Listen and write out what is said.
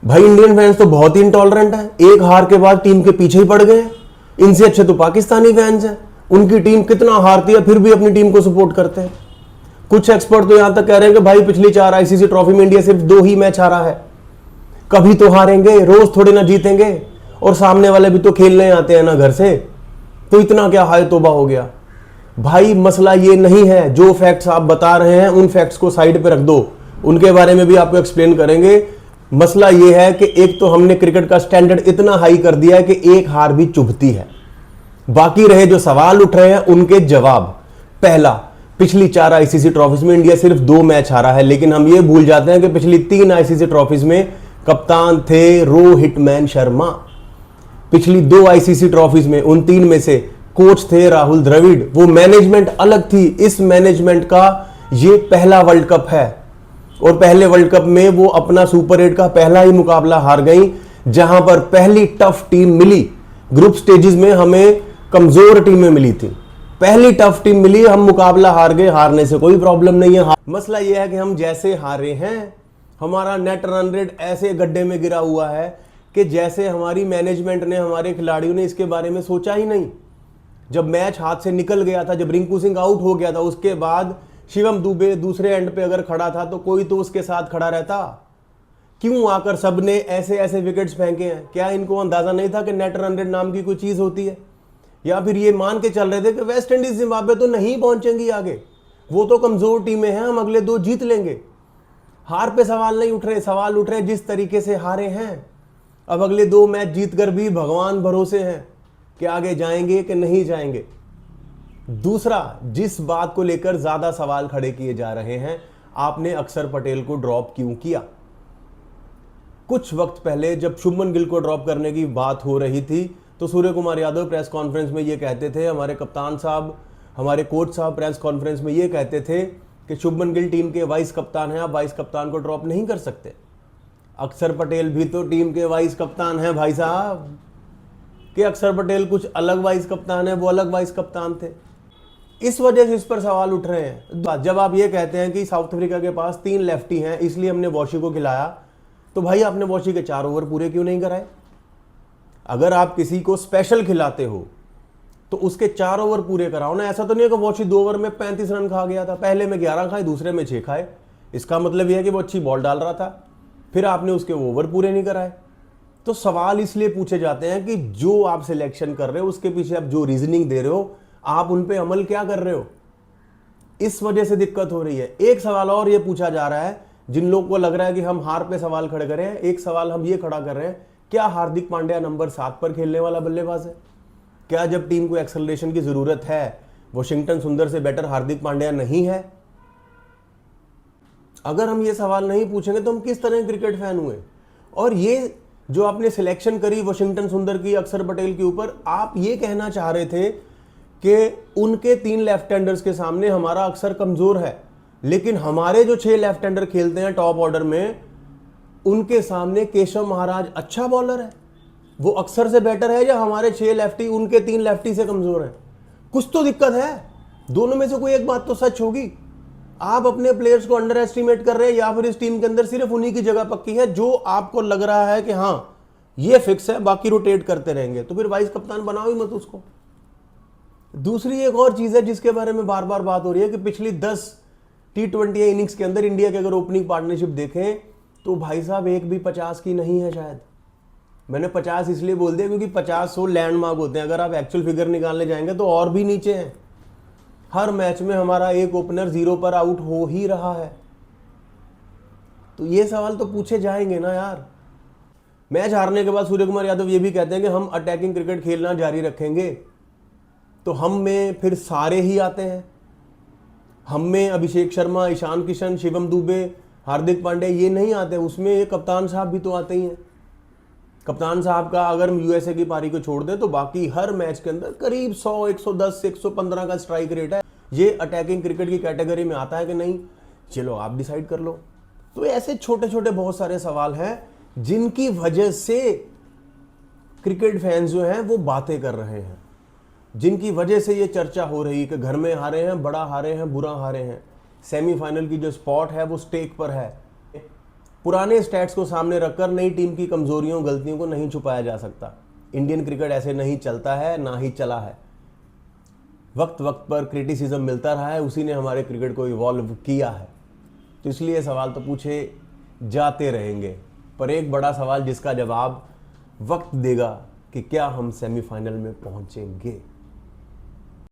भाई Indian fans तो बहुत ही इंटॉलरेंट है, एक हार के बाद टीम के पीछे ही पड़ गए हैं। इनसे अच्छे तो पाकिस्तानी फैंस हैं, उनकी टीम कितना हारती है फिर भी अपनी टीम को सपोर्ट करते हैं। कुछ एक्सपर्ट तो यहां तक कह रहे हैं कि भाई पिछली 4 आईसीसी ट्रॉफी में इंडिया सिर्फ 2 ही मैच हारा है, कभी तो हारेंगे, रोज थोड़े ना जीतेंगे, और सामने वाले भी तो खेलने आते हैं ना घर से, तो इतना क्या हाय तौबा हो गया। भाई मसला ये नहीं है, जो फैक्ट्स आप बता रहे हैं उन फैक्ट्स को साइड पे रख दो, उनके बारे में भी आपको एक्सप्लेन करेंगे। मसला ये है कि एक तो हमने क्रिकेट का स्टैंडर्ड इतना हाई कर दिया है कि एक हार भी चुभती है। बाकी रहे जो सवाल उठ रहे हैं उनके जवाब। पहला, पिछली 4 आईसीसी ट्रॉफीज में इंडिया सिर्फ 2 मैच हारा है, लेकिन हम ये भूल जाते हैं कि पिछली 3 आईसीसी ट्रॉफीज में कप्तान थे रोहित मैन शर्मा। पिछली 2 आईसीसी ट्रॉफीज में उन 3 में से कोच थे राहुल द्रविड़। वो मैनेजमेंट अलग थी, इस मैनेजमेंट का ये पहला वर्ल्ड कप है, और पहले वर्ल्ड कप में वो अपना सुपर 8 का पहला ही मुकाबला हार गई, जहां पर पहली टफ टीम मिली। ग्रुप स्टेजेस में हमें कमजोर टीमें मिली थी, पहली टफ टीम मिली, हम मुकाबला हार गए। हारने से कोई प्रॉब्लम नहीं है, मसला यह है कि हम जैसे हारे हैं, हमारा नेट रन रेट ऐसे गड्ढे में गिरा हुआ है कि जैसे हमारी मैनेजमेंट ने, हमारे खिलाड़ियों ने इसके बारे में सोचा ही नहीं। जब मैच हाथ से निकल गया था, जब रिंकू सिंह आउट हो गया था, उसके बाद शिवम दुबे दूसरे एंड पे अगर खड़ा था तो कोई तो उसके साथ खड़ा रहता। क्यों आकर सबने ऐसे ऐसे विकेट्स फेंके हैं? क्या इनको अंदाजा नहीं था कि नेट रन रेट नाम की कोई चीज होती है? या फिर ये मान के चल रहे थे कि वेस्ट इंडीज जिम्बाब्वे तो नहीं पहुंचेंगी आगे, वो तो कमजोर टीमें हैं, हम अगले 2 जीत लेंगे। हार पे सवाल नहीं उठ रहे, सवाल उठ रहे जिस तरीके से हारे हैं। अब अगले 2 मैच जीतकर भी भगवान भरोसे हैं कि आगे जाएंगे कि नहीं जाएंगे। दूसरा, जिस बात को लेकर ज्यादा सवाल खड़े किए जा रहे हैं, आपने अक्षर पटेल को ड्रॉप क्यों किया? कुछ वक्त पहले जब शुभमन गिल को ड्रॉप करने की बात हो रही थी तो सूर्य कुमार यादव प्रेस कॉन्फ्रेंस में ये कहते थे, हमारे कप्तान साहब, हमारे कोच साहब प्रेस कॉन्फ्रेंस में ये कहते थे कि शुभमन गिल टीम के वाइस कप्तान हैं, आप वाइस कप्तान को ड्रॉप नहीं कर सकते। अक्षर पटेल भी तो टीम के वाइस कप्तान हैं भाई साहब, कि अक्षर पटेल कुछ अलग वाइस कप्तान है, वो अलग वाइस कप्तान थे। इस वजह से इस पर सवाल उठ रहे हैं। जब आप ये कहते हैं कि साउथ अफ्रीका के पास 3 लेफ्टी हैं इसलिए हमने वॉशी को खिलाया, तो भाई आपने वॉशी के 4 ओवर पूरे क्यों नहीं कराए? अगर आप किसी को स्पेशल खिलाते हो तो उसके 4 ओवर पूरे कराओ ना। ऐसा तो नहीं है कि वॉशी 2 ओवर में 35 रन खा गया था, पहले में 11 खाए, दूसरे में 6 खाए। इसका मतलब यह है कि वो अच्छी बॉल डाल रहा था, फिर आपने उसके ओवर पूरे नहीं कराए। तो सवाल इसलिए पूछे जाते हैं कि जो आप सिलेक्शन कर रहे हो उसके पीछे आप जो रीजनिंग दे रहे हो, आप उन पे अमल क्या कर रहे हो? इस वजह से दिक्कत हो रही है। एक सवाल और ये पूछा जा रहा है, जिन लोगों को लग रहा है कि हम हार पे सवाल खड़े करें, एक सवाल हम ये खड़ा कर रहे हैं, क्या हार्दिक पांड्या नंबर 7 पर खेलने वाला बल्लेबाज है? क्या जब टीम को एक्सेलरेशन की जरूरत है, वॉशिंगटन सुंदर से बेटर हार्दिक पांड्या नहीं है? अगर हम ये सवाल नहीं पूछेंगे तो हम किस तरह के क्रिकेट फैन हुए? और ये जो आपने सिलेक्शन करी वॉशिंगटन सुंदर की, अक्षर पटेल के ऊपर, आप ये कहना चाह रहे थे कि उनके 3 लेफ्ट हैंडर्स के सामने हमारा अक्षर कमजोर है, लेकिन हमारे जो 6 लेफ्ट हैंडर खेलते हैं टॉप ऑर्डर में, उनके सामने केशव महाराज अच्छा बॉलर है, वो अक्षर से बेटर है, या हमारे 6 लेफ्टी उनके 3 लेफ्टी से कमजोर है? कुछ तो दिक्कत है, दोनों में से कोई एक बात तो सच होगी। आप अपने प्लेयर्स को अंडर एस्टिमेट कर रहे हैं, या फिर इस टीम के अंदर सिर्फ उन्हीं की जगह पक्की है जो आपको लग रहा है कि हाँ ये फिक्स है, बाकी रोटेट करते रहेंगे, तो फिर वाइस कप्तान बनाओ ही मत उसको। दूसरी एक और चीज है जिसके बारे में बार बार बात हो रही है कि पिछली 10 T20 इनिंग्स के अंदर इंडिया के अगर ओपनिंग पार्टनरशिप देखें तो भाई साहब एक भी 50 की नहीं है। शायद मैंने 50 इसलिए बोल दिया क्योंकि 50-100 लैंडमार्क होते हैं, अगर आप एक्चुअल फिगर निकालने जाएंगे तो और भी नीचे हैं। हर मैच में हमारा एक ओपनर 0 पर आउट हो ही रहा है। तो ये सवाल तो पूछे जाएंगे ना यार। मैच हारने के बाद सूर्य कुमार यादव ये भी कहते हैं कि हम अटैकिंग क्रिकेट खेलना जारी रखेंगे, तो हम में फिर सारे ही आते हैं। हम में अभिषेक शर्मा, ईशान किशन, शिवम दुबे, हार्दिक पांड्या ये नहीं आते, उसमें एक कप्तान साहब भी तो आते ही हैं। कप्तान साहब का अगर हम यूएसए की पारी को छोड़ दें तो बाकी हर मैच के अंदर करीब 100, 110, 115 का स्ट्राइक रेट है। ये अटैकिंग क्रिकेट की कैटेगरी में आता है कि नहीं? चलो आप डिसाइड कर लो। तो ऐसे छोटे छोटे बहुत सारे सवाल हैं जिनकी वजह से क्रिकेट फैंस जो हैं वो बातें कर रहे हैं, जिनकी वजह से ये चर्चा हो रही है कि घर में हारे हैं, बड़ा हारे हैं, बुरा हारे हैं। सेमीफाइनल की जो स्पॉट है वो स्टेक पर है। पुराने स्टैट्स को सामने रखकर नई टीम की कमजोरियों गलतियों को नहीं छुपाया जा सकता। इंडियन क्रिकेट ऐसे नहीं चलता है, ना ही चला है। वक्त वक्त पर क्रिटिसिज्म मिलता रहा है, उसी ने हमारे क्रिकेट को इवॉल्व किया है। तो इसलिए सवाल तो पूछे जाते रहेंगे, पर एक बड़ा सवाल जिसका जवाब वक्त देगा कि क्या हम सेमीफाइनल में पहुंचेंगे।